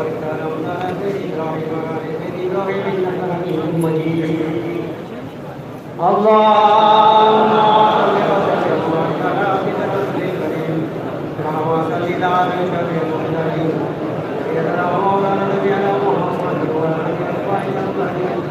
وبارك على مولانا إبراهيم وعلى آل إبراهيم إنك حميد مجيد اللهم صل وسلم وبارك على عبدك رسولك الكريم اللهم صل على أشرف المرسلين سيدنا ومولانا نبينا محمد وعلى آله وصحبه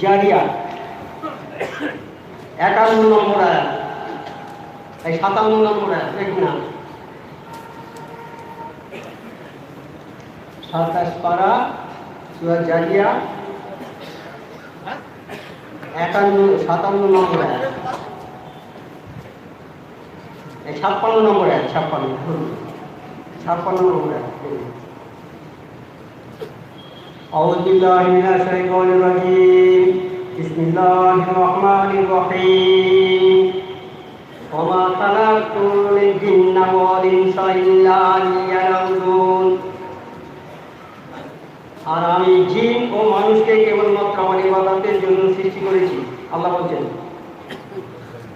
জারিয়া 51 নম্বর আয়াত, এই 57 নম্বর আয়াত, দেখুন না 27 পারা সূরা জারিয়া 57 নম্বর আয়াত, 56 নম্বর আয়াত, 56 নম্বর আয়াত। আউযু বিল্লাহি মিনাশ শাইতানির রাজীম। বিসমিল্লাহির রহমানির রহিম। ওয়া মা খালাকতুল জিন্না ওয়াল ইনসা ইল্লা লিয়াবুদুন। আর আমি জিন ও মানুষকে কেবলমাত্র আমার ইবাদতের জন্য সৃষ্টি করেছি। আল্লাহ বলছেন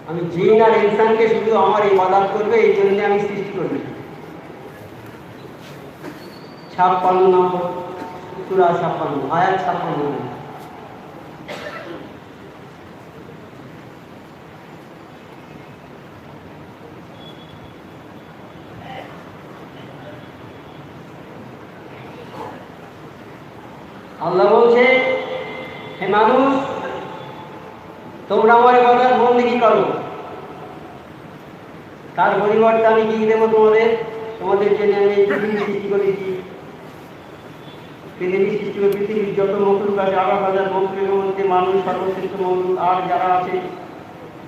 আমি জিন আর ইনসানকে শুধু আমার ইবাদত করবে এই জন্য আমি সৃষ্টি করি। 56 নম্বর সূরা 56 আয়াত 56। আল্লাহ বলছে হে মানুষ তোমরা আমার ইবাদত বন্দেগী করো, তার পরিবর্তে আমি কি দেবো তোমাদের জন্য আমি পৃথিবী সৃষ্টি করেছি। পৃথিবী সৃষ্টি করে পৃথিবীর যত মখলুক আছে 18,000 মখলুকের মধ্যে মানুষ সর্বশ্রেষ্ঠ মখলুক, আর যারা আছে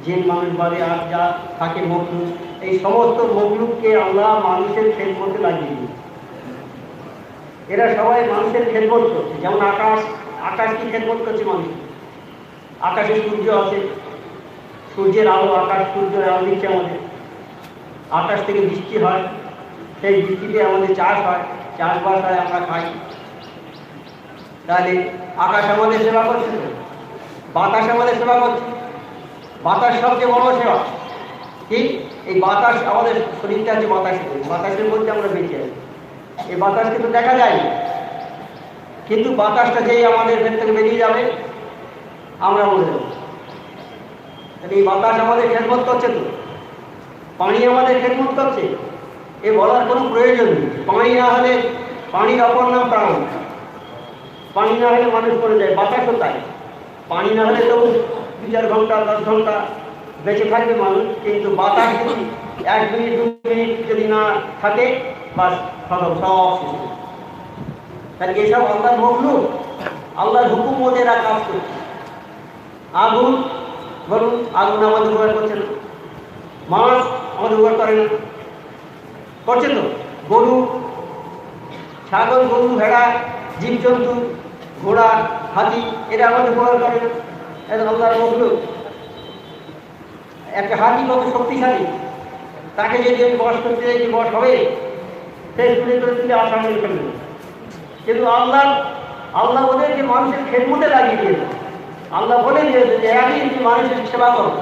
জিন মানুষ বাদে আর যা থাকে মখলুক, এই সমস্ত মখলুককে আল্লাহ মানুষের খেদমতে লাগিয়ে দিই। এরা সবাই মানুষের খেদমত করছে। যেমন আকাশ কি খেদমত করছে মানুষ। আকাশে সূর্য আছে, সূর্যের আলো, আকাশ সূর্যের আলো দিচ্ছে আমাদের। আকাশ থেকে বৃষ্টি হয়, সেই বৃষ্টিতে আমাদের চাষ হয়, চাষবাস হয়, আমরা খাই। তাহলে আকাশ আমাদের সেবা করছে, বাতাস আমাদের সেবা করছে। বাতাস সবচেয়ে বড় সেবা। ঠিক এই বাতাস আমাদের শরীরটা আছে বাতাসের মধ্যে আমরা বেঁচে আছি। এই বাতাস কিন্তু দেখা যায়, কিন্তু বাতাসটা যেই আমাদের ভেতর থেকে বেরিয়ে যাবে আমরা মরে যাব। এই বাতাস আমাদের খেদমত করছে তো, পানি আমাদের খেদমত করছে, এ বলার কোনো প্রয়োজন নেই। পানি না হলে, পানির অপর নাম প্রাণ, পানি না হলে মানুষ মরে যায়। বাতাসও তাই, পানি না হলে তো 2-4 ঘন্টা 10 ঘন্টা বেঁচে থাকবে মানুষ, কিন্তু বাতাস যদি 1 মিনিট 2 মিনিট যদি না থাকে বাস সব শেষ। তাহলে এসব আল্লাহর মখলুক, আল্লাহর হুকুম মতে এরা কাজ করছে। আগুন বলুন, আগুন আমাদের উপকার করছে না, মাছ আমাদের উপকার করে না, করছে তো। গরু, ছাগল, গরু, ভেড়া, জীবজন্তু, ঘোড়া, হাতি, এরা আমাদের উপকার করে না, এটা আল্লাহর মখলুক। একটা হাতি কত শক্তিশালী, তাকে যদি আমি বশ করতে যাই, বশ হবে? সেই তুলে তুলে আশা করে ফেলবে। কিন্তু আল্লাহ ওদেরকে মানুষের খেদমতে লাগিয়ে দিয়েছে। আল্লাহ বলে দিয়েছে যে একদিন তুমি মানুষের সেবা করো,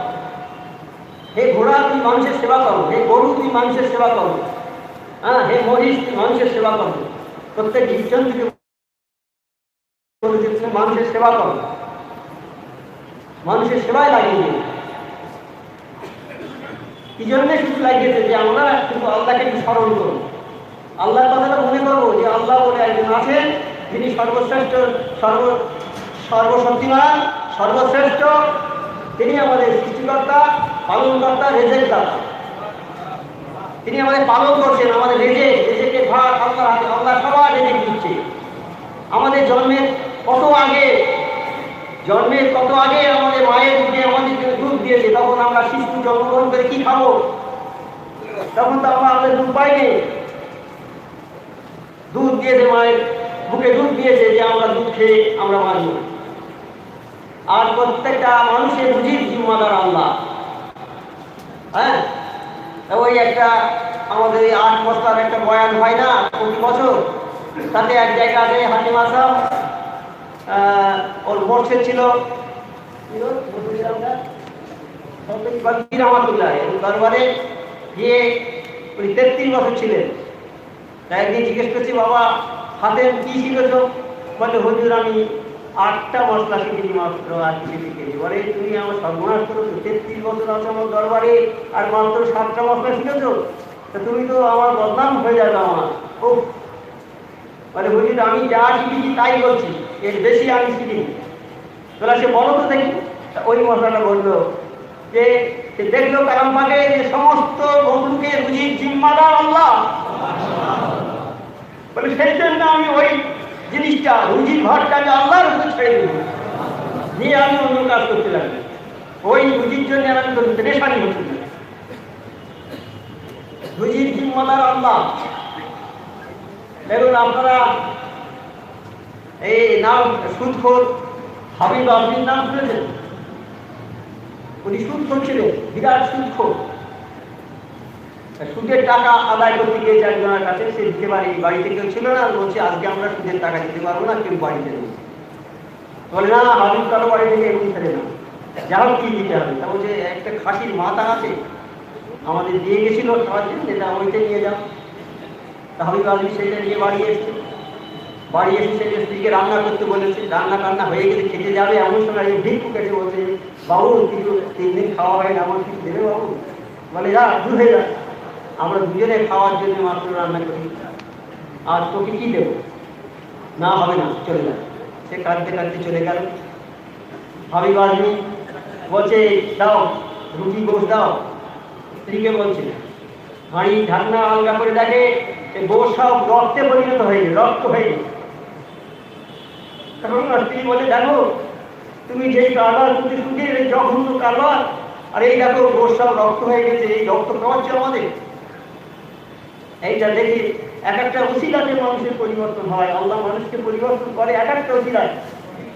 হে ঘোড়া তুমি মানুষের সেবা করো, হে গরু তুমি মানুষের সেবা করো, হ্যাঁ, হে মহিষ তুমি মানুষের সেবা করো। প্রত্যেক জীবজন্তুকে মানুষের সেবা করো, মানুষের সেবায় লাগিয়ে দিয়েছে। কি জন্য শুধু লাগিয়েছে? যে আমরা কিন্তু আল্লাহকে একটু স্মরণ করবো, আল্লাহর কথাটা মনে করবো যে আল্লাহ বলে একজন আছেন, যিনি সর্বশ্রেষ্ঠ, সর্বশক্তিমান, সর্বশ্রেষ্ঠ। তিনি আমাদের সৃষ্টিকর্তা, পালনকর্তা, রেজেকদাতা। তিনি আমাদের পালন করছেন, আমাদের রেজেকের ভাগ আল্লাহর হাতে। আল্লাহ সবার রেজেক দিচ্ছে। আমাদের জন্মের কত আগে আমাদের মায়ের দুধে আমাদেরকে দুধ দিয়েছে, তখন আমরা শিশু জন্মগ্রহণ করে কি খাবো? তখন তো আমাদের দুধ পাইনি। দুধ দিয়েছে, মায়ের বুকে দুধ দিয়েছে যে আমরা দুধ খেয়ে আমরা বাঁচব। আর প্রত্যেকটা মানুষের রুজির জিম্মাদার আল্লাহ। হ্যাঁ, ওই একটা আমাদের 8 বছর একটা বয়ান হয় না প্রতি বছর, তাতে এক জায়গাতে হাকিম আসাম ওর মোর্শেদ ছিল দরবারে গিয়ে উনি 33 বছর ছিলেন। তাই একদিন জিজ্ঞেস করছি, বাবা হাতে কি শিখেছ? বলে হুজুর আমি 8টা মশলা শিখেছি মাত্র, আর কিছু শিখেছি। বলে তুমি আমার সর্বনাশ করেছো, 33 বছর আছো আমার দরবারে আর মাত্র 7টা মশলা শিখেছো, তা তুমি তো আমার বদনাম হয়ে যাবে আমার। ও বলে হুজুর আমি যা শিখেছি তাই বলছি, এর বেশি আমি শিখিনি। তাহলে সে বলো তো দেখি। ওই মশলাটা বললো যে দেখলো কালাম পাকে যে সমস্ত মখলুকের রুজির জিম্মাদার আল্লাহ। বলে সেই জন্য আমি ওই জিনিসটা রুজির ভাতটাকে আল্লাহর উপরে ছেড়ে দেব, নিয়ে আমি অন্য কাজ করতে লাগবো। ওই রুজির জন্য আমি তো পেরেশানি হচ্ছে না। রুজির জিম্মাদার আল্লাহ। দেখুন আপনারা এই নাম সুদখোর হাবিব আজমির নাম শুনেছেন? উনি সুদখোর ছিলেন, বিরাট সুদখোর। সুদের টাকা আদায় করতে গিয়েছে একজনের কাছে, সে দিতে পারে, বাড়িতে কেউ ছিল না, বলছে আজকে আমরা সুদের টাকা দিতে পারবো না, কেউ বাড়িতে নেই। বলে না, হাবিব কারো বাড়ি থেকে এমনি ছেড়ে না, যা হোক কি দিতে হবে। তা বলছে একটা খাসির মাথা আছে আমাদের দিয়ে গেছিল খাওয়ার জন্য, যেটা ওইটা নিয়ে যাও। তা হাবিব আজমি সেটা নিয়ে বাড়ি এসছে। বাড়ি এসে সেটা স্ত্রীকে রান্না করতে বলেছে, রান্না টান্না হয়ে গেলে খেতে যাবে, এমন সময় ভিক্ষু কেটে বলছে, বাবু কিছু 3 দিন খাওয়া হয় না, আমার কিছু দেবে বাবু? বলে যা, দূর হয়ে যা, আমরা দুজনে খাওয়ার জন্য মাত্র রান্না করি, আর তোকে কি দেবো? না হবে না, চলে যাবে। সে কাঁদতে কাঁদতে চলে গেল। হাবিব আজমি বলছে দাও রুটি গোশ দাও। স্ত্রীকে বলছে, হাঁড়ি ঢাকনা আলগা করে দেখে গোশ সব রক্তে পরিণত হয়ে গেছে, রক্ত হয়ে গেছে। তখন স্ত্রী বলে, দেখো তুমি যেই কারবার করতে সুখে জঘন্য কারবার, আর এই দেখো গোশ সব রক্ত হয়ে গেছে, এই রক্ত খাওয়াচ্ছে আমাদের। এইটা দেখি এক একটা উসিলাতে মানুষের পরিবর্তন হয়। আল্লাহ মানুষকে পরিবর্তন করে এক একটা উসিলায়।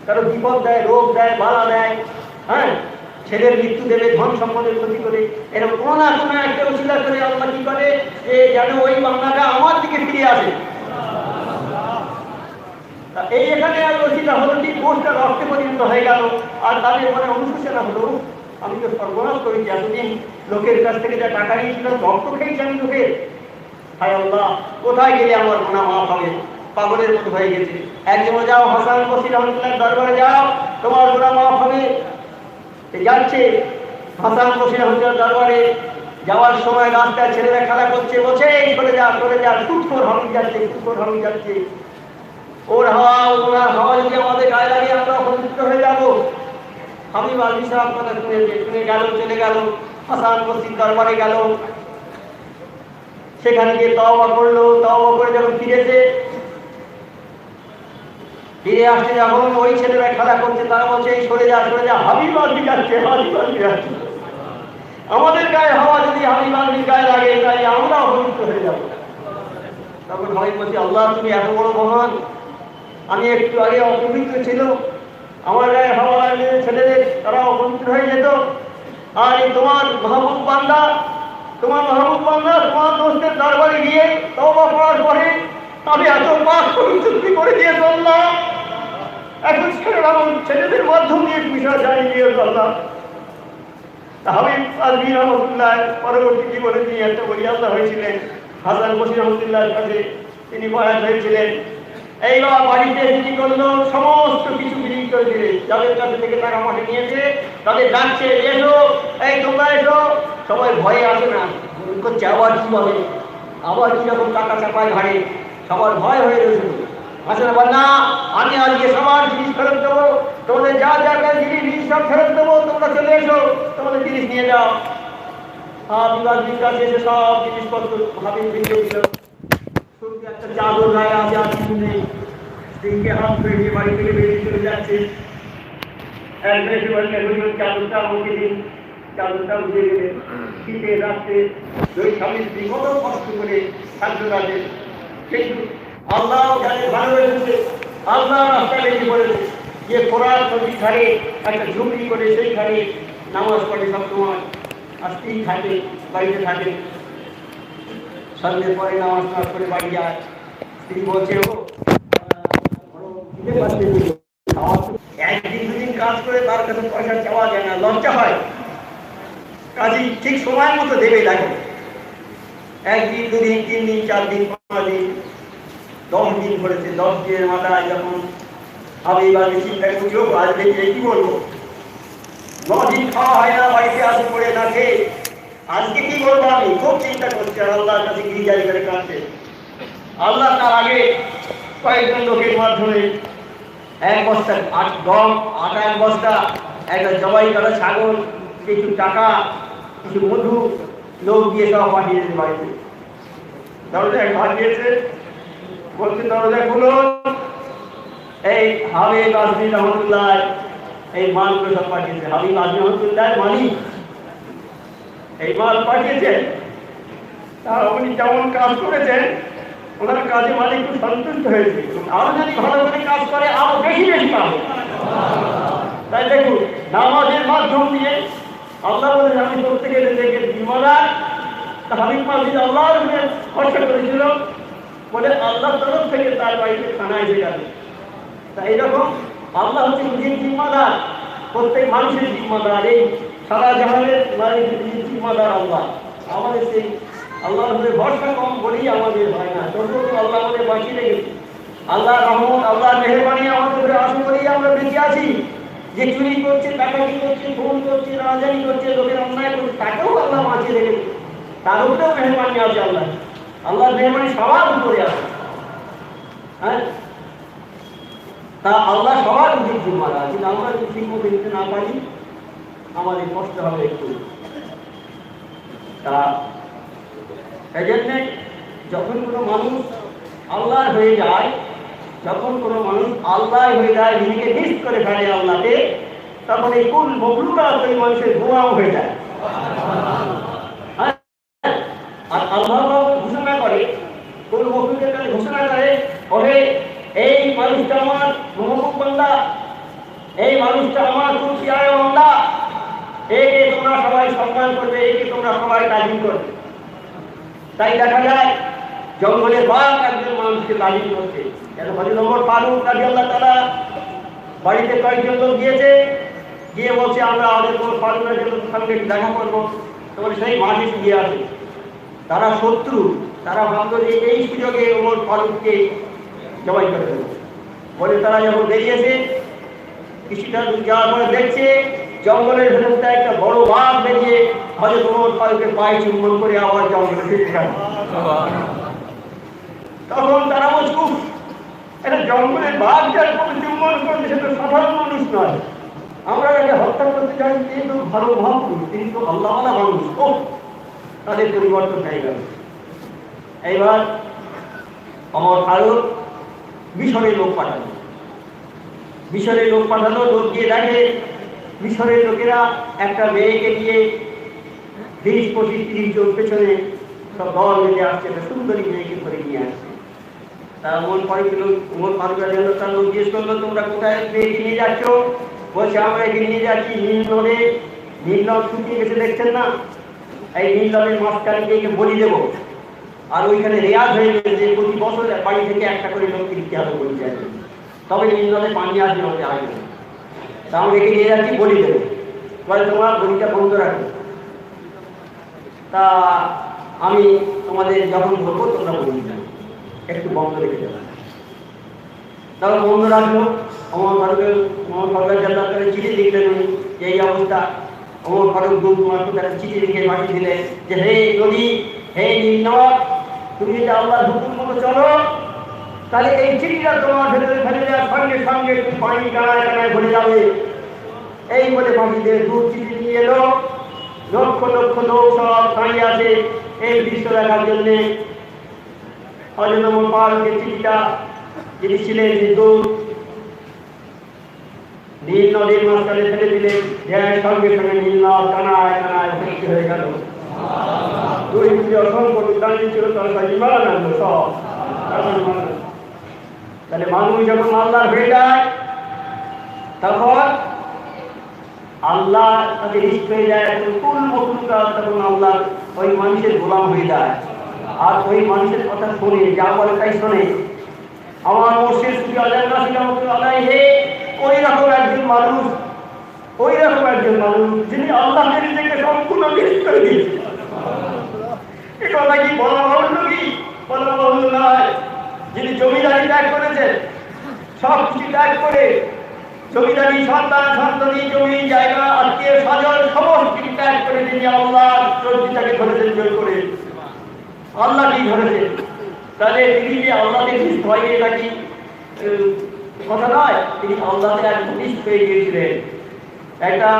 কারো বিপদ দেয়, রোগ দেয়, বালা দেয়, হ্যাঁ, ছেলের মৃত্যু দেবে, ধন সম্পদের ক্ষতি করে, এরকম কোনো না কোনো একটা উসিলা করে আল্লাহ কি করে, যে যেন ওই বাংলাটা আমার দিকে ফিরে আসে। এই এখানে আর উসিলা হলো কি, কোষটা রক্তে পরিণত হয়ে গেল, আর তাদের মনে অনুশোচনা হলো, আমি তো সর্বনাশ করেছি, এতদিন লোকের কাছ থেকে যা টাকা নিয়েছিলাম, রক্ত খেয়েছি আমি লোকের। হায় আল্লাহ, কোথায় গেলে আমার গুনাহ মাফ হবে? পাগলের মতো হয়ে গেছে। একজন যাও হাসান বসরি রহমাতুল্লাহ দরবারে যাও, তোমার গুনাহ মাফ হবে। যাচ্ছে হাসান বসরি রহমাতুল্লাহ দরবারে, যাওয়ার সময় রাস্তায় ছেলেরা খেলা করছে, বলছে এই চলে যা চলে যা, সুদখোর হামিদ যাচ্ছে, সুদখোর হামিদ যাচ্ছে। ওর হাওয়া ওনার হাওয়া যদি আমাদের গায়ে লাগে আমরা অপবিত্র হয়ে যাবো। হাবিব আজমি সাহেব কথা শুনে গেল, চলে গেল হাসান বসরির দরবারে গেল। সেখানে গিয়ে তওবা করলো, তওবা করে যখন ফিরে আসছে, যখন ওই ছেলেরা খেলা করছে, তারা বলছে এই সরে যা সরে যা, হাবিব আজমি যাচ্ছে, হাবিব আজমি যাচ্ছে। আমাদের গায়ে হাওয়া যদি হাবিব আজমির গায়ে লাগে, তাই আমরা অপবিত্র হয়ে যাবো। তখন হাবিব বলছে, আল্লাহ তুমি এত বড় মহান, আমি একটু আগে অপবিত্র ছিল, আমার গায়ে হাওয়া লাগলে ছেলেদের তারা অপবিত্র হয়ে যেত, আর এই তোমার মাহবুব বান্দা তোমার দোস্তের দরবারে গিয়ে তওবা করার পরে আমি এত পাপ পরিশুদ্ধি করে দিয়ে চললাম, এখন ছেলেদের মাধ্যম দিয়ে বিষয় জানিয়ে দিয়ে চললাম। হাবিব আজমি রহমতুল্লাহ পরবর্তী জীবনে তিনি একটা ওলিয়াল্লাহ হয়েছিলেন। হাসান বসরি রহমতুল্লাহর কাছে তিনি বয়াত হয়েছিলেন। এইবার বাড়িতে কি করলো, সমস্ত কিছু বিক্রি করে দিলে, যাদের কাছে থেকে টাকা মাঠে নিয়েছে তাদের ডাকছে, এসো, এই তোমরা এসো। সবাই ভয়ে আসে না, করছে আবার কি হবে, আবার কিরকম টাকা চাপায় ঘাড়ে, সবার ভয় হয়ে রয়েছে। আসে না, বল না, আমি আজকে সবার জিনিস ফেরত দেবো, তোমাদের যা জায়গায় জিনিস সব ফেরত দেবো, তোমরা চলে এসো, তোমাদের জিনিস নিয়ে যাও। হাবিব কাছে এসে সব জিনিসপত্র হাবিব দিয়ে দিল। শুনতে একটা চাদর গায়ে আছে, আর কিছু নেই। স্ত্রীকে হাত ধরে নিয়ে বাড়ি থেকে বেরিয়ে চলে যাচ্ছে। একবার এসে বললেন, চাদরটা আমাকে দিন। চাদরটা উঠে গেলেন। শীতে রাত্রে ওই স্বামী স্ত্রী কত কষ্ট করে খাদ্য রাখে, কিন্তু আল্লাহ যাদের ভালোবেসেছে, আল্লাহ রাস্তা লেগে পড়েছে, যে ফোরাত নদীর ধারে একটা ঝুঁকি করে সেইখানে নামাজ পড়ে সবসময়, আর স্ত্রী থাকে, বাড়িতে থাকে। সন্ধ্যের পরে নামাজ করে বাড়ি যায়। স্ত্রী বলছে, ও একদিন দুদিন কাজ করে তার কাছে পয়সা চাওয়া যায় না, লজ্জা হয়। কাজী ঠিক সময় মতো দেবে, দেখো 1 দিন 2 দিন 3 দিন 4 দিন 5 দিন 10 দিন করেছে। 10 দিনের মাথায় যখন হাবিব আজমি চিন্তা করলো, আজ দেখে কি বলবো, 9 দিন খাওয়া হয় না, বাড়িতে আসে পড়ে না খেয়ে, আজকে কি করবো, আমি খুব চিন্তা করছি। আর আল্লাহর কাছে গিরিজারি করে কাঁদছে। আল্লাহ তার আগে কয়েকজন লোকের মাধ্যমে 1 বস্তা গম, আটা 1 বস্তা, একটা জবাই করা ছাগল, কিছু টাকা, কিছু মধু, লোক দিয়ে সব পাঠিয়েছে বাড়িতে। দরজায় ঘর দিয়েছে, বলছে দরজা খুলুন, এই হাবিব আজমি রহমতুল্লাহ এই মালগুলো সব পাঠিয়েছে। হাবিব আজমি রহমতুল্লাহ মালিক এই মাল পাঠিয়েছেন, তা উনি যেমন কাজ করেছেন ওনার কাজে মালিক খুব সন্তুষ্ট হয়েছে। আরো যদি ভালো করে কাজ করে আরো বেশি বেশি পাবে। তাই দেখুন, নামাজের মাধ্যম দিয়ে আল্লাহ বলে আমি করতে গেলে দেখে জিম্মাদার হাবিব মাজিদ আল্লাহর উপরে খরচা করেছিল বলে আল্লাহর তরফ থেকে তার বাড়িতে খানা এসে যাবে। তা এইরকম আল্লাহ হচ্ছে নিজের জিম্মাদার, প্রত্যেক মানুষের জিম্মাদার, এই সারা জাহানের জিম্মাদার আল্লাহ। আমাদের সেই আল্লাহর উপরে ভরসা কম বলেই আমাদের হয় না, তবুও আল্লাহ আমাদের বাঁচিয়ে রেখেছে। আল্লাহ রহমত, আল্লাহ মেহরবানি আমাদের উপরে আসে বলেই আমরা বেঁচে আছি। যে চুরি করছে, টাকাটি করছে, ফোন করছে, রাজানি করছে, লোকের অন্যায় করছে, তাকেও আল্লাহ বাঁচিয়ে রেখেছে। তার উপরেও মেহরবানি আছে আল্লাহ। আল্লাহর মেহরবানি সবার উপরে আছে। হ্যাঁ, তা আল্লাহ সবার উচিত জিম্মাদার, কিন্তু আমরা যদি ঠিক মতো নিতে না পারি আমাদের কষ্ট হবে একটু। তা এই জন্যে যখন কোনো মানুষ আল্লাহর হয়ে যায়, যখন কোনো মানুষ আল্লাহ হয়ে যায়, নিজেকে নিজ করে ফেলে আল্লাহকে, তখন এই কুল মখলুকাত ওই মানুষের গোলাম হয়ে যায়। আর আল্লাহ ঘোষণা করে, কুল মখলুকের কাছে ঘোষণা করে, ওহে এই মানুষটা আমার মহবুব বান্দা, এই মানুষটা আমার খুব প্রিয় বান্দা, একে তোমরা সবাই সম্মান করবে, একে তোমরা সবাই তাজিম করবে। তাই দেখা যায় জঙ্গলের বাঘ একজন মানুষকে তাজিম করছে। হযরত ওমর ফারুক রাদিয়াল্লাহু তাআলা বাড়িতে কয়েকজন লোক গিয়েছে, গিয়ে বলছে আমরা আমাদের ওমর ফারুকের সঙ্গে দেখা করবো। তখন সেই মাঠে গিয়ে আসে, তারা শত্রু, তারা ভাবল যে এই সুযোগে ওমর ফারুককে জবাই করে দেবে বলে তারা যখন বেরিয়েছে, কিছুটা দূর যাওয়ার পরে দেখছে জঙ্গলের ভেতরটা একটা বড় বাঘ বেরিয়ে হযরত ওমর ফারুকের পায়ে চুম্বন করে আবার জঙ্গলে ফিরে গেল। তখন তারা বলছে এটা জঙ্গলের বাঘ যার কোনো চুম্বন করছে সে তো সাধারণ মানুষ নয়, আমরা একে হত্যা করতে চাই, তিনি তো ভালো মহাপুরুষ, তিনি তো আল্লাহওয়ালা মানুষ। তাদের পরিবর্তন হয়ে গেল। এইবার ওমর ফারুক মিশরের লোক পাঠালো, মিশরের লোক পাঠালো, লোক গিয়ে দেখে মিশরের লোকেরা একটা মেয়েকে দিয়ে 20-25-30 জন পেছনে সব দল মিলে আসছে, একটা সুন্দরী মেয়েকে ধরে নিয়ে আসছে। তারা ওমর ফারুকের জন্য তার লোক জিজ্ঞেস করলো তোমরা কোথায় মেয়েকে নিয়ে যাচ্ছ? বলছে আমরা একে নিয়ে যাচ্ছি নীল নদে, নীল নদ শুকিয়ে গেছে দেখছেন না, এই নীল নদের মাঝখানে গিয়ে বলি দেবো, আর ওইখানে রেয়াজ হয়ে গেছে যে প্রতি বছর বাড়ি থেকে একটা করে লোককে দিতে হবে বলি যায়, তবে নীল নদে পানি আসবে, নদে আসবে। তা আমরা একে নিয়ে যাচ্ছি বলি দেবো, বলে তোমার বলিটা বন্ধ রাখো, তা আমি তোমাদের যখন বলবো তোমরা বলি যাও, একটু বন্ধ রেখে দেবো। তখন বন্ধ রাখলো। ওমর ফারুকের জান্নাতের চিঠি লিখলেন উনি, এই অবস্থা। ওমর ফারুক তারা চিঠি লিখে মাটি দিলেন যে হে নদী, হে নীল নদ, তুমি যদি আল্লাহর হুকুম মতো চলো তাহলে এই চিঠিটা তোমার ভেতরে ফেলে দেওয়ার সঙ্গে সঙ্গে তুমি পানি কানায় কানায় ভরে যাবে। এই বলে পাখিদের দুধ চিঠি নিয়ে এলো, লক্ষ লক্ষ লোক সব দাঁড়িয়ে আছে এই দৃশ্য দেখার জন্যে। হযরত ওমর ফারুকের চিঠিটা যিনি ছিলেন দুধ নীল নদীর মাঝখানে ফেলে দিলেন, সঙ্গে সঙ্গে নীল নদ কানায় কানায় ভর্তি হয়ে গেল। দুই দুটি অসংখ্য উদ্যান ছিল, তারা ইমান আনলো সব। তাহলে মানুষ যখন আল্লাহর হয়ে যায় তখন আল্লাহ তাকে নিষ্ঠ হয়ে যায়, কুল মখলুকাত তখন আল্লাহ ওই মানুষের গোলাম হয়ে যায়, আর ওই মানুষের কথা শোনে, যা বলে তাই শোনে। আমার মুর্শিদ সুফি আজাদ নাসির রহমাতুল্লাহ আলাইহি ওই রকম একজন মানুষ, ওই রকম একজন মানুষ যিনি আল্লাহকে নিজেকে সম্পূর্ণ নিজ করে দিয়েছেন। এ কথা কি বলা বাহুল্য? কি বলা বাহুল্য নয়। যিনি জমিদারি ত্যাগ করেছেন, সব কিছু ত্যাগ করে জমিদারি, সন্তান সন্ততি, জমি জায়গা, আত্মীয় স্বজন সমস্ত কিছু ত্যাগ করে যিনি আল্লাহ চর্চিতাকে ধরেছেন জয় করে, আল্লাহকেই ধরেছেন, তাহলে তিনি যে আল্লাহকে নিষ্ঠ হয় এটা কি কথা নয়? তিনি আল্লাহকে একদম নিষ্ঠ হয়ে গিয়েছিলেন। একটা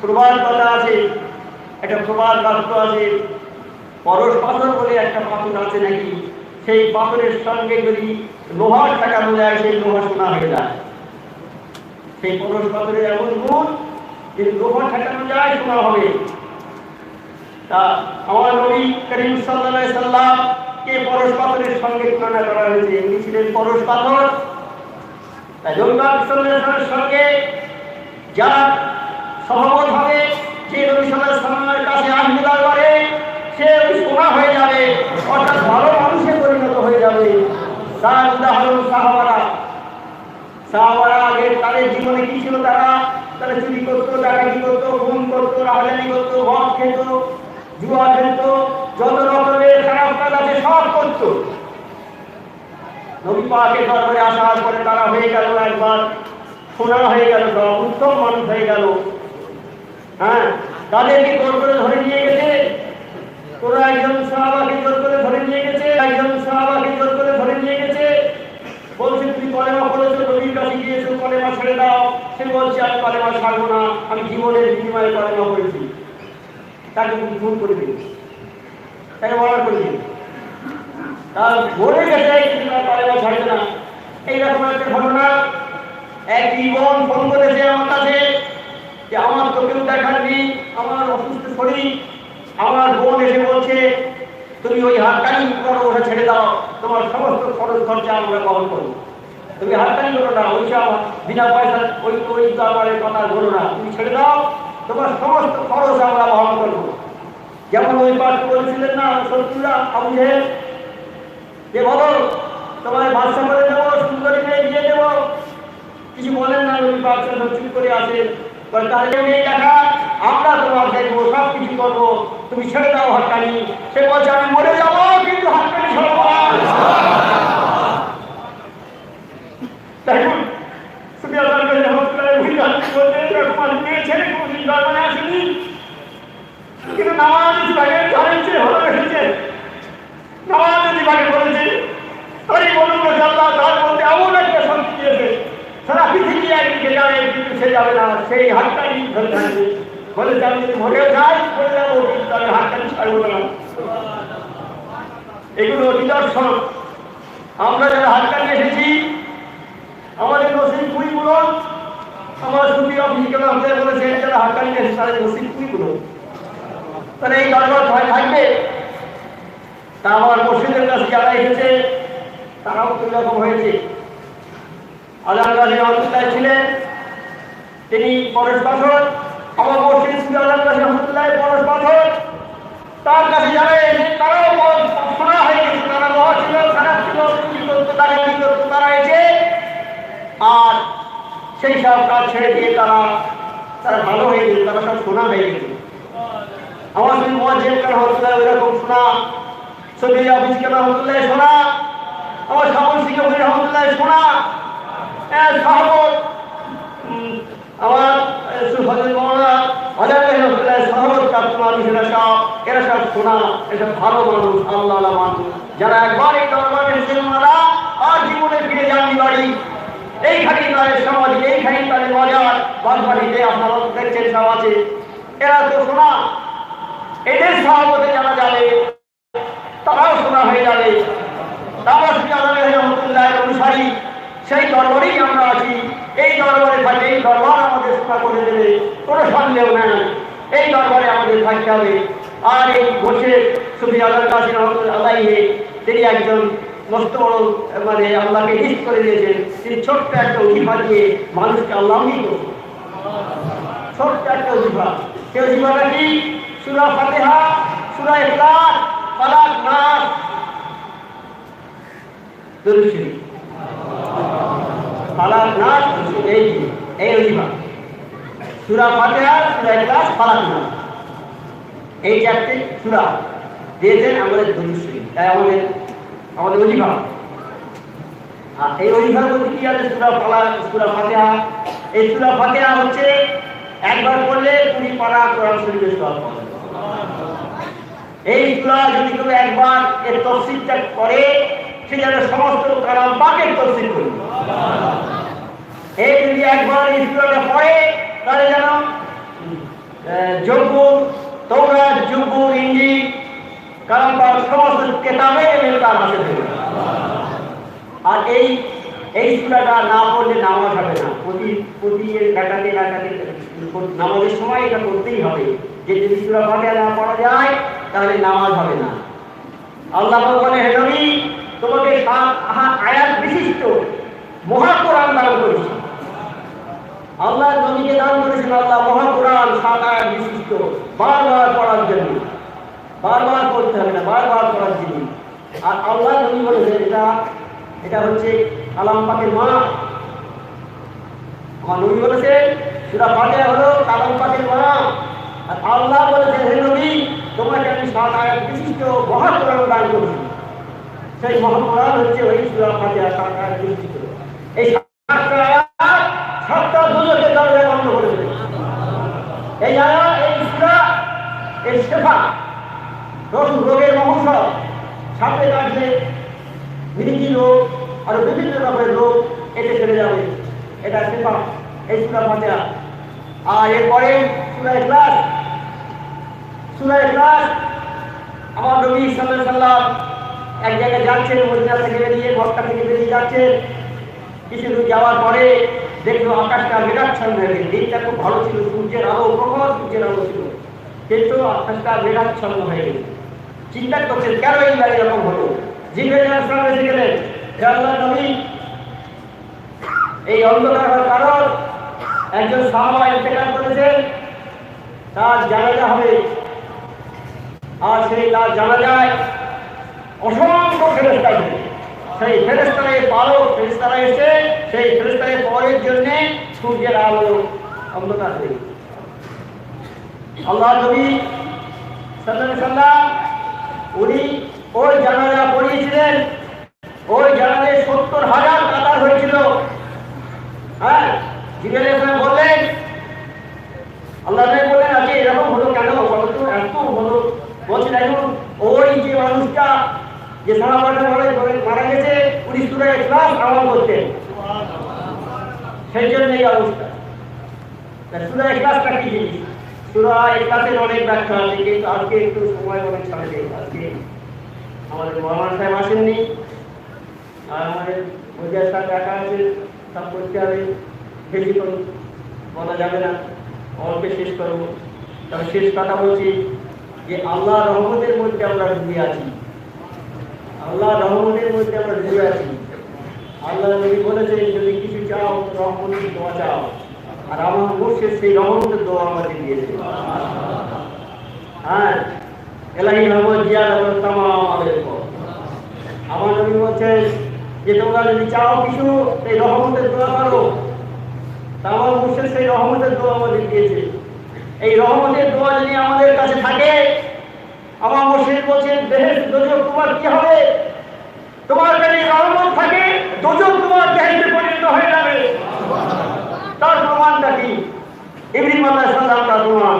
প্রবাদ কথা আছে, একটা প্রবাদ বাক্য আছে, পরশ পাথর বলে একটা পাথর আছে নাকি, সেই পাথরের সঙ্গে যদি লোহার ঠেকানো যায় সেই লোহা সোনা হয়ে যায়। সেই পরশ পাথরের এমন গুণ যদি লোহা ঠেকানো যায় সোনা হবে। তা আমার নবী করিম সাল্লাল্লাহু আলাইহি সাল্লাম কে পরশ পাথরের সঙ্গে তুলনা করা হয়েছে, উনি ছিলেন পরশ পাথর। তাই নবী পাক সাল্লাল্লাহু আলাইহি সাল্লামের সঙ্গে যার সহমত হবে, যে নবী সাল্লাল্লাহু আলাইহি সাল্লামের কাছে আসবে দরবারে, সে সোনা হয়ে যাবে, অর্থাৎ ভালো মানুষে পরিণত হয়ে যাবে। তার উদাহরণ সাহাবারা। সাহাবারা আগে তাদের জীবনে কি ছিল? তারা চুরি করতো, ডাকাতি করতো, খুন করতো, রাহাজানি করতো, মদ খেত, জুয়া খেলত, যত রকমের খারাপ কাজ আছে সব করতো। নবী পাকের দরবারে আসার পরে তারা হয়ে গেল একবার সোনা হয়ে গেল, সব উত্তম মানুষ হয়ে গেল। হ্যাঁ, তাদেরকে জোর করে ধরে নিয়ে গেছে, কোন একজন সাহাবাকে জোর করে ধরে নিয়ে গেছে, বলছে তুমি কলেমা পড়েছো, নবীর কাছে গিয়েছো, কলেমা ছেড়ে দাও। সে বলছে আমি কলেমা ছাড়বো না, আমি জীবনের বিনিময়ে কলেমা পড়েছি। তাকে তুমি খুন করে দিন, তাকে বলার করে দিন। তার বলে গেছে কিন্তু তার কলেমা ছাড়বে না। এইরকম একটা ঘটনা। এক বোন ফোন করেছে আমার কাছে যে আমার তো কেউ দেখার নেই, আমার অসুস্থ শরীর। আমার বোন এসে বলছে তুমি ওই হাতটানি করো, ওটা ছেড়ে দাও, তোমার সমস্ত খরচ খরচা আমরা বহন করবো। তুমি হাতটানি করো না, ওইসব বিনা পয়সা ওই দরবারের কথা বলো না, তুমি ছেড়ে দাও, তোমার সমস্ত খরচ আমরা বহন করবো। যেমন ওই পাঠ বলেছিলেন না শত্রুরা আবু জেহেল, যে বলো তোমার বাদশা করে দেবো, সুন্দরী মেয়ে দিয়ে দেবো। কিছু বলেন না, ওই বাদশা চুপ করে আসেন। তাহলে মেয়ে দেখা, আমরা তোমার দেখবো, সব কিছু করবো, তুমি ছেড়ে দাও হাতটানি। সে বলছে আমি মরে যাবো কিন্তু হাতটানি ছাড়বো না। দেখুন কিন্তু নামাজ বিভাগে ধরেছে, হলো এসেছে নামাজ বিভাগে বলেছে তারই বলুন আল্লাহ তার মধ্যে এমন একটা শান্তি দিয়েছে, সারা পৃথিবী একদিকে যাবে কিন্তু সে যাবে না, সেই হাতটানি ধরে থাকবে। বলেছে আমি যদি মরেও যাই করে যাবো কিন্তু আমি হাতটানি ছাড়বো না। এগুলো নিদর্শন। আমরা যারা হাতটানি এসেছি, আমাদের নসিব কুড়িগুলো, আমার সুফি অফিসকে আমাদের বলেছে যারা হাতটানি এসেছে তাদের নসিব কুড়িগুলো, তাহলে এই দরবার ভয় থাকবে। তা আমার মসজিদের কাছে যারা এসেছে তারাও এরকম হয়েছে। আল্লাহ রহমতুল্লাহ ছিলেন, তিনি পরশ পাথর। আমার মসজিদ ছিল আল্লাহ রহমতুল্লাহ পরশ পাথর। তার কাছে যারা এসে তারাও শোনা হয়ে গেছে, তারা লোহা ছিল, খারাপ ছিল, তারা কি করতো, তারা এসে আর সেই সব কাজ ছেড়ে দিয়ে তারা ভালো হয়ে গেছে, তারা সব শোনা হয়ে গেছে। আমার শুধু মহাজেব রহমতুল্লাহ ওইরকম শোনা, সবি আফিজ রহমতুল্লাহ শোনা, আমার সকল শিক্ষক রহমতুল্লাহ শোনা, সাহবত আমার এরা সব শোনা, এসব ভালো মানুষ, আল্লাহ মানুষ, যারা একবার এই দরবারে এসেছেন ওনারা আর জীবনে ফিরে যাননি বাড়ি। এইখানেই তাদের সমাজ, এইখানেই তাদের বাজার, বাড়িতে আপনারা দেখছেন সব আছে। এরা তো শোনা, এদের সাহাবতে জানা যাবে, তারাও শোনা হয়ে যাবে। অনুসারী সেই দরবারেই আমরা আছি। এই দরবারে থাকবে, এই দরবার আমাদের শোনা করে দেবে, কোনো সন্দেহ নেই। এই দরবারে আমাদের থাকতে হবে। আর এই বসে সুফি আল্লাহর কাছে আল্লাহ, তিনি একজন মস্ত বড় মানে আল্লাহকে লিস্ট করে দিয়েছেন। তিনি ছোট্ট একটা অজিফা দিয়ে মানুষকে আল্লাহই করছেন, ছোট্ট একটা অজিফা। সেই অজিফাটা কি? সূরা ফাতিহা, সূরা ইখলাস, ফালাক, নাস, দুরূদ শরীফ, ফালাক, নাস, এই অজিফা। সূরা ফাতিহা, সূরা ইখলাস, ফালাক, নাস, এই চারটি সূরা দিয়েছেন আমাদের দুরূদ শরীফ। তাই আমাদের অজিফা। আর এই অজিফার মধ্যে কি আছে? সূরা ফালাক, সূরা ফাতিহা। এই সূরা ফাতিহা হচ্ছে একবার পড়লে 20 পারা কোরআন শরীফের সওয়াব পাবে। এই সূরা যদি কেউ একবার এর তাফসীরটা করে, সে যেন সমস্ত কালাম পাকের তাফসীর করবে। এই যদি একবার এই সূরাটা পড়ে, তাহলে যেন জবুর, তওরাত, জবুর, ইনজিল, কালাম পাক সমস্ত কিতাবে এর তার হাতে দেবে। আর এই সূরাটা না পড়লে নামাজ হবে না। প্রতি রাকাতে নামাজের সময় এটা করতেই হবে, যে যদি সূরা ফাতিহা না পড়া যায় তাহলে নামাজ হবে না। আল্লাহ বলে, হে নবী, তোমাকে 7 আয়াত বিশিষ্ট মহা কোরআন দান করেছি। আল্লাহ নবীকে দান করেছেন আল্লাহ মহা কোরআন 7 আয়াত বিশিষ্ট, বারবার পড়ার জন্য। বারবার পড়তে হবে না, বারবার পড়ার জন্য। আর আল্লাহ নবী বলেছেন এটা হচ্ছে কালাম পাকের মা। আমার নবী বলেছেন সূরা ফাতিহা হলো কালাম পাকের মা। আর আল্লাহ বলেছেন, হে নবী, তোমাকে আমি 7 আয়াত বিশিষ্ট মহা কোরআন দান করেছি। সেই মহা কোরআন হচ্ছে ওই সূরা ফাতিহা 7 আয়াত বিশিষ্ট। এই 7টা আয়াত 7টা দুজকের দরজা বন্ধ করে দেবে। এই আয়াত, এই সূরা, এই শেফা, রোগের মহৌষধ, সাপে কাটলে মৃগী রোগ আর বিভিন্ন রকমের রোগ এতে চলে যাবে। এটা শেফা, এই সূরা ফাতিহা। আর এরপরে সূরা ইখলাস। সূরা ইখলাস আমার নবী সাল্লাল্লাহু আলাইহি ওয়াসাল্লাম এক জায়গায় যাচ্ছেন, মদিনা থেকে বেরিয়ে, মক্কা থেকে বেরিয়ে যাচ্ছেন। কিছু দূর যাওয়ার পরে দেখলো আকাশটা মেঘাচ্ছন্ন হয়ে গেছে। দিনটা খুব ভালো ছিল, সূর্যের আলো, প্রখর সূর্যের আলো ছিল, কিন্তু আকাশটা মেঘাচ্ছন্ন হয়ে গেছে। চিন্তা করছেন কেন এই গাড়ি এরকম হলো। জিবরাইল আলাইহিস সালাম এসে গেলেন, হে আল্লাহর নবী, এই অন্ধকার হওয়ার কারণ একজন সাহাবা ইন্তেকাল করেছেন, তার জানাজা হবে। আর সেই তার জানাজায় অসংখ্য ফেরেশতা আসবে। সেই ফেরেশতারা পালক ফেরেশতারা এসে সেই ফেরেশতাদের পরের জন্য সূর্যের আলো অন্ধকার হয়ে গেছে। আল্লাহর নবী সাল্লাল্লাহু আলাইহি ওয়াসাল্লাম উনি ওই জানাজা পড়িয়েছিলেন। ওই জানাজায় 70,000 কাতার হয়েছিল। হ্যাঁ, জিবরাইল আলাইহিস সালাম বললেন, আল্লাহ নবী বললেন, আজকে এরকম হলো কেন? বলতো এত হলো। বলছেন এখন ওই যে মানুষটা যে সাহাবাটা মারা গেছে, উনি সূরা ইখলাস আমল করতেন, সেই জন্য এই অবস্থা। সূরা ইখলাসটা কি জিনিস? সূরা ইখলাসের অনেক ব্যাখ্যা আছে, কিন্তু আজকে একটু সময় অনেক ছাড়ে দেয়। আজকে আমাদের মহামান্য সাহেব আসেননি, আর আমাদের মজার সাথে একা আছে, সব করতে হবে। বেশি করুন বলা যাবে না, অল্পে শেষ করবো। তবে শেষ কথা বলছি যে আল্লাহ রহমতের মধ্যে আমরা ডুবে আছি। আল্লাহ রহমতের মধ্যে আমরা ডুবে আছি। আল্লাহ নবী বলেছেন, যদি কিছু চাও রহমতের দোয়া চাও। আর আমার মুর্শিদ সেই রহমতের দোয়া আমাদের দিয়েছে। হ্যাঁ, এলাহি রহমত জিয়াদ তামাম আমাদের উপর। আমার নবী বলছেন যে তোমরা যদি চাও কিছু এই রহমতের দোয়া করো। তা আমার মুর্শিদ সেই রহমতের দোয়া আমাদের দিয়েছে। এই রহমতের দোয়া যদি আমাদের কাছে থাকে, আমার মুর্শিদ বলছেন, বেহেশত দোজখ তোমার কি হবে? তোমার যদি রহমত থাকে, দোজখ তোমার বেহেশতে পরিণত হয়ে যাবে। তার প্রমাণটা কি? ইব্রাহিম আলাইহিস সালাম তার প্রমাণ।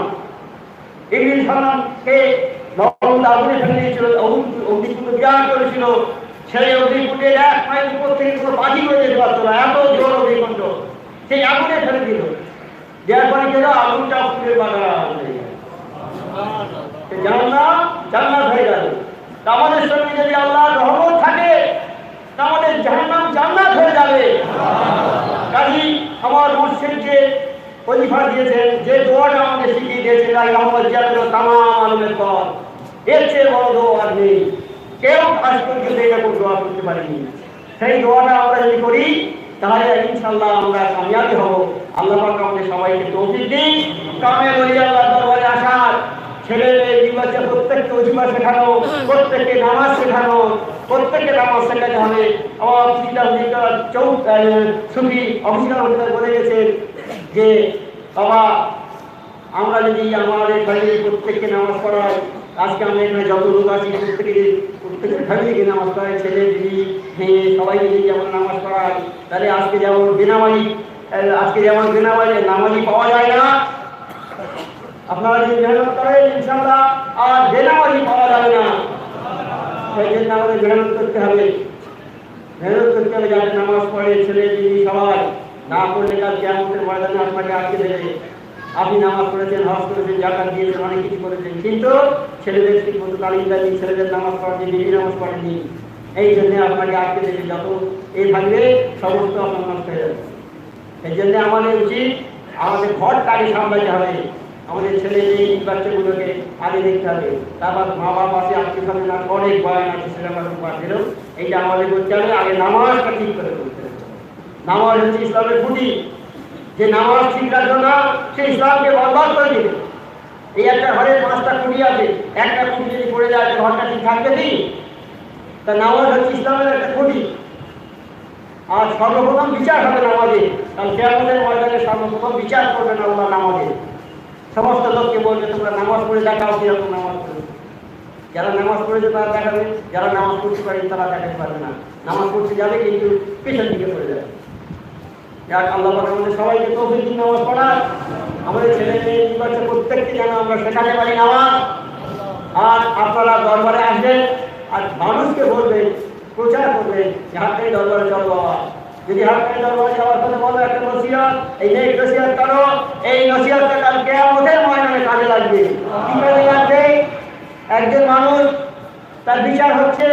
ইব্রাহিম সালামকে নরকটা আগুনে ফেলে দিয়েছিল, অগ্নিকুণ্ড বিরাট করেছিল। সেই অগ্নিকুণ্ডের 1 মাইল উপর থেকে কোনো পাখি করে যেতে পারতো না, এত জোর অগ্নিকুণ্ড। সেই আগুনে ফেলে দিল, দেওয়ার পরে গেল আগুনটা ফুলের বাগান হয়ে গেল, জান্নাত হয়ে গেল। আমাদের সঙ্গে যদি আল্লাহর রহমত থাকে, আমাদের জাহান্নাম জান্নাত হয়ে যাবে। কাজী আমার মুর্শিদ যে ওজিফা দিয়েছেন, যে দোয়াটা আমাদের শিখিয়ে দিয়েছেন, রহমত জাতীয় তামাম আলমের পর, এর চেয়ে বড় দোয়া আর নেই। কেউ আজ পর্যন্ত এরকম দোয়া করতে পারেনি। সেই দোয়াটা আমরা যদি করি, তাহলে ইনশাআল্লাহ আমরা কামিয়াবি হব। আল্লাহ পাক আমাদের সবাইকে তৌফিক দিন। কামিয়াব হয়ে আল্লাহর দরবারে আসার, ছেলে মেয়ে বাচ্চা প্রত্যেককে ওজিফা শেখানো, প্রত্যেককে নামাজ শেখানো, প্রত্যেককে নামাজ শেখাতে হবে। আমার পিতা সুফি অফিসার বলে গেছেন যে, বাবা, আমরা যদি আমাদের ফ্যামিলির প্রত্যেককে নামাজ পড়াই, আজকে আমরা এখানে যত লোক আছি প্রত্যেকের ফ্যামিলিকে নামাজ পড়াই, ছেলে দিদি মেয়ে সবাইকে যদি যেমন নামাজ পড়াই, তাহলে আজকে যেমন বেনামাজি নামাজি পাওয়া যায় না। আপনারা যদি মেহনত করেন ইনশাআল্লাহ আর বেনামাজি পাওয়া যাবে না। সেই জন্য আমাদের মেহনত করতে হবে, যাতে নামাজ পড়ে ছেলে দিদি সবাই। না পড়লে কাল কিয়ামতের ময়দানে আপনাকে আটকে দেবে। আপনি নামাজ পড়েছেন, হজ করেছেন, যাকাত দিয়েছেন, অনেক কিছু করেছেন, কিন্তু ছেলেদের ঠিক মতো তালিম দেননি, ছেলেদের নামাজ পড়েনি, দিদি নামাজ পড়েনি। এই জন্যে আপনাকে আজকে দেখে যত এই থাকবে সমস্ত আপনার নষ্ট হয়ে যাবে। এই জন্যে আমাদের উচিত আমাদের ঘরটা আগে সামলাতে হবে, আমাদের ছেলে মেয়ে বাচ্চাগুলোকে আগে দেখতে হবে, তারপর মা বাবা আছে আত্মীয় স্বজন আছে, অনেক বয়ান আছে সেটা পাঠিয়েও এইটা আমাদের করতে হবে। আগে নামাজটা ঠিক করে করতে হবে। নামাজ হচ্ছে ইসলামের খুঁটি। যে নামাজ ঠিক রাখবে না সে ইসলামকে বরবাদ করে দেবে। এই একটা ঘরের 5টা খুঁটি আছে, একটা খুঁটি যদি পড়ে যায় ঘরটা ঠিক থাকবে কি? তা নামাজ হচ্ছে ইসলামের একটা খুঁটি। আর সর্বপ্রথম বিচার হবে নামাজে, কারণ কিয়ামতের ময়দানে সর্বপ্রথম বিচার করবেন আল্লাহ নামাজে। সমস্ত লোককে বলবে তোমরা নামাজ পড়ে দেখাও কিরকম নামাজ পড়ে। যারা নামাজ পড়েছে তারা দেখাবে, যারা নামাজ পড়তে পারে তারা দেখাতে পারবে না। নামাজ পড়তে যাবে কিন্তু পেছন দিকে পড়ে যাবে। যাক আল্লাহ পাক আমাদের সবাইকে তৌফিক দিন নামাজ পড়ার, আমাদের ছেলে মেয়ে বাচ্চা প্রত্যেককে যেন আমরা শেখাতে পারি নামাজ। আর আপনারা দরবারে আসবেন আর মানুষকে বলবেন, প্রচার করবেন যে হাতটাই দরবারে চলো বাবা। যদি হাতটাই দরবারে যাওয়ার কথা বলো একটা নসিহত, এই নেক নসিহত করো, এই নসিহতটা কাল কিয়ামতের ময়দানে কাজে লাগবে। কি কাজে লাগবে? একজন মানুষ তার বিচার হচ্ছে,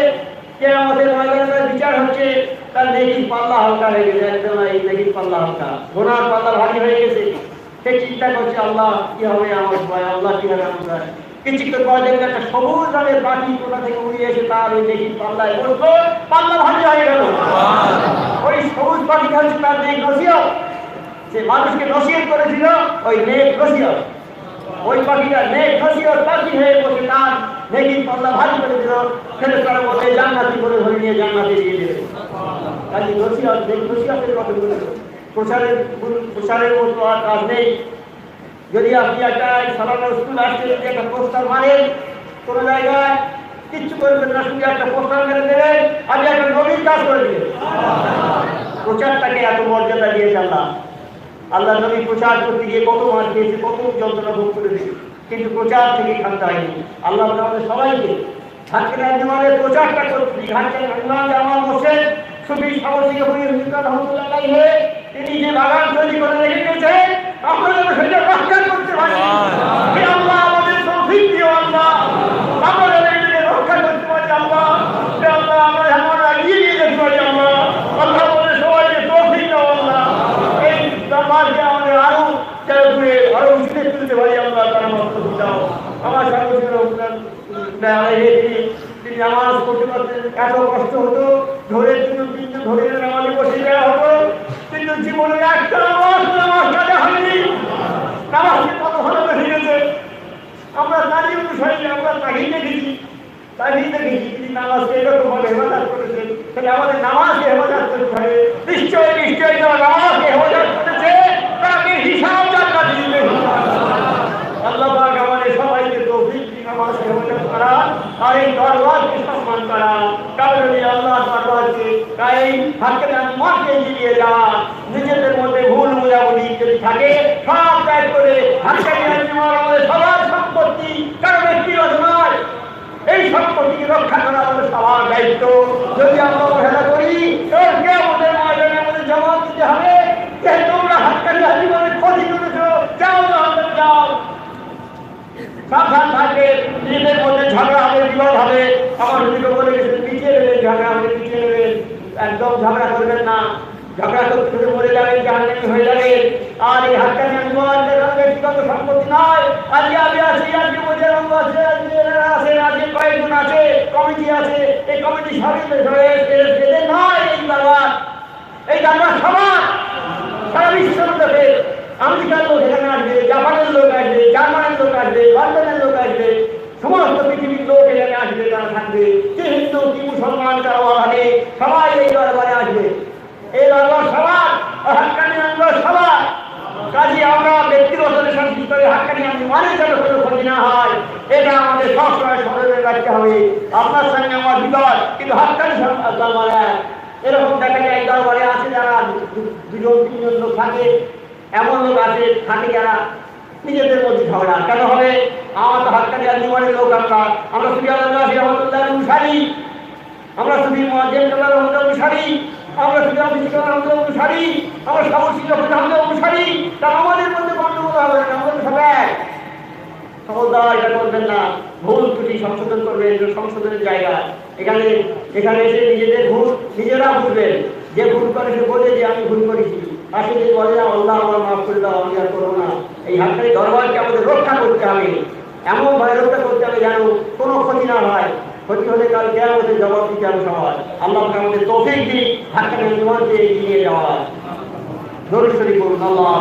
কিয়ামতের ময়দানে তার বিচার হচ্ছে, তার নেকির পাল্লা হালকা হয়ে গেছে, একদম এই নেকির পাল্লা হালকা, গুনার পাল্লা ভারী হয়ে গেছে। সে চিন্তা করছে আল্লাহ কি হবে আমার ভয়, আল্লাহ কি হবে আমার ভয়। কিছুক্ষণ পর দেখবে একটা সবুজ রঙের পাখি কোথা থেকে উড়ে এসে তার ওই নেকির পাল্লায় বসলো, পাল্লা ভারী হয়ে গেল। ওই সবুজ পাখিটা হচ্ছে তার নেক নসিহত। সে মানুষকে নসিহত করেছিল ওই নেক নসিহত। ওই পাখিটা নেক নসিহত পাখি হয়ে বসে তার নেকির পাল্লা ভারী করে দিল। ফেরেশতারা বলে জান্নাতি করে ধরে নিয়ে জান্নাতে দিয়ে দিল। কাজে নসিহত, নেক নসিহতের কথা বলে প্রচারের মতো আর কাজ নেই। যদি আপনি একটা সাধারণ স্কুল আসছে, যদি একটা পোস্টার মারেন কোনো জায়গায়, কিচ্ছু করবেন না, শুধু একটা পোস্টার মেরে দেবেন, আপনি একটা নবীর কাজ করে দিলেন। প্রচারটাকে এত মর্যাদা দিয়েছে আল্লাহ। আল্লাহ নবী প্রচার করতে গিয়ে কত মার দিয়েছে, কত যন্ত্রণা ভোগ করে দিয়েছে, কিন্তু প্রচার থেকে খান্ত হয়নি। আল্লাহ আমাদের সবাইকে হাক্কের আঞ্জুমানের প্রচারটা করতে, হাক্কের আঞ্জুমান আমার মোর্শেদ সুফি সাহসিকে রহমতুল্লাহ হয়ে তিনি যে বাগান তৈরি করে রেখে গেছেন, আমরা যেন সেটা রক্ষা করতে পারি। আল্লাহ আমাদের তৌফিক দিও আল্লাহ, আমরা যেন এটাকে রক্ষা করতে পারি আল্লাহ। আল্লাহ আমরা এমন এগিয়ে নিয়ে যেতে পারি আল্লাহ। আল্লাহ আমাদের সবাইকে তৌফিক দাও আল্লাহ। এই সমাজকে আমাদের আরো দূরে আরো উচিত তুলতে পারি আল্লাহ, তারা তৌফিক দাও। আমার তিনি নামাজ পড়তে পারতেন, এত কষ্ট হতো, ধরে কিন্তু ধরে নামাজে বসে দেওয়া হতো, কিন্তু জীবনে একটা নামাজ কাজে হয়নি। নামাজকে কত ভালো বেশি গেছে। আমরা তারই অনুসারী, আমরা তাকেই দেখেছি, তিনি নামাজকে এরকম ভাবে হেফাজত করেছেন। তাহলে আমাদের নামাজকে হেফাজত করতে হবে। নিশ্চয়ই নিশ্চয়ই যারা নামাজকে হেফাজত করেছে তাকে হিসাব জান্নাত দিবে। আল্লাহ পাক আমাদের সবাইকে তৌফিক দিন নামাজকে হেফাজত করা আর এই দরবারকে সম্মান করা। কারণ আল্লাহ দরবারকে এই হাক্কের আঞ্জুমানকে এগিয়ে যাওয়া, নিজেদের মধ্যে ভুল বোঝাবুঝি যদি থাকে সব ত্যাগ করে হাক্কের আঞ্জুমান আমাদের সবার সম্পত্তি, কারো ব্যক্তিগত নয়, এই সম্পত্তিকে রক্ষা করা আমাদের সবার দায়িত্ব। যদি আমরা অবহেলা করি কিয়ামতের ময়দানে আমাদের জবাব দিতে হবে যে তোমরা হাক্কের আঞ্জুমানের ক্ষতি করেছো, যাও না যাও। সাবধান থাকবে, নিজেদের মধ্যে ঝগড়া হবে, বিবাদ হবে। আমার দিকে বলে গেছেন পিছিয়ে নেবেন, ঝগড়া হবে পিছিয়ে নেবেন, একদম ঝগড়া করবেন না। ঝগড়া করতে মরে যাবেন, জাহান্নামী হয়ে যাবেন। আর এই হাক্কানি আঞ্জুমানের ব্যক্তিগত সম্পত্তি নয়। আজকে আমি আছি, আজকে বোঝার অঙ্গ আছে, আজকে আছে, আজকে কয়েকজন আছে, কমিটি আছে, এই কমিটি সবই এদের নয়। এই দরবার, এই দরবার সবার, সারা বিশ্বের মধ্যে আমেরিকার লোক এখানে আসবে, জাপানের লোক আসবে, জার্মানের লোক আসবে, লন্ডনের লোক আসবে, সমস্ত পৃথিবীর লোক এখানে আসবে, তারা থাকবে। কি হিন্দু কি মুসলমান যারা হবে সবাই এই দরবারে আসবে। এই দরবার সবার, হাক্কানি আঞ্জুমান সবার। কাজে আমরা ব্যক্তিগত সংশ্লিষ্ট হাক্কানি আঞ্জুমানের যেন কোনো ক্ষতি না হয়, এটা আমাদের সবসময় স্মরণে রাখতে হবে। আপনার সঙ্গে আমার বিবাদ, কিন্তু হাক্কানি দরবারে এরকম দেখা যায় এই দরবারে আছে যারা 2-3 লোক থাকে, এমন লোক আছে থাকে যারা নিজেদের মধ্যে ঝগড়া কেন হবে? আমার তো হাক্কানি আঞ্জুমানের লোক, আমরা সুফি আল্লাহ রহমতুল্লাহ অনুসারী, আমরা সুফি মুয়াজ্জিন রহমতুল্লাহ অনুসারী, আমরা সুফি আব্দুল রহমতুল্লাহ অনুসারী, আমরা সাবুসি রহমতুল্লাহ অনুসারী। তা আমাদের মধ্যে গন্ডগোল হবে না, আমাদের সব এক। খবরদার এটা করবেন না, ভুল ত্রুটি সংশোধন করবেন, এটা সংশোধনের জায়গা। এখানে এখানে এসে নিজেদের ভুল নিজেরা বুঝবেন, যে ভুল করে সে বলে যে আমি ভুল করেছি, আসে যে বলে না আল্লাহ আমার মাফ করে দাও, আমি আর করবো না। এই হাতখানি দরবারকে আমাদের রক্ষা করতে হবে, এমন ভাবে রক্ষা করতে হবে যেন কোনো ক্ষতি না হয়। ক্ষতি হলে কাল কিয়ামতের জবাব দিতে হবে সবার। আল্লাহ আমাদের তৌফিক দিন হাতখানি জীবনকে এগিয়ে যাওয়ার। দরুদ শরীফ পড়ুন। আল্লাহ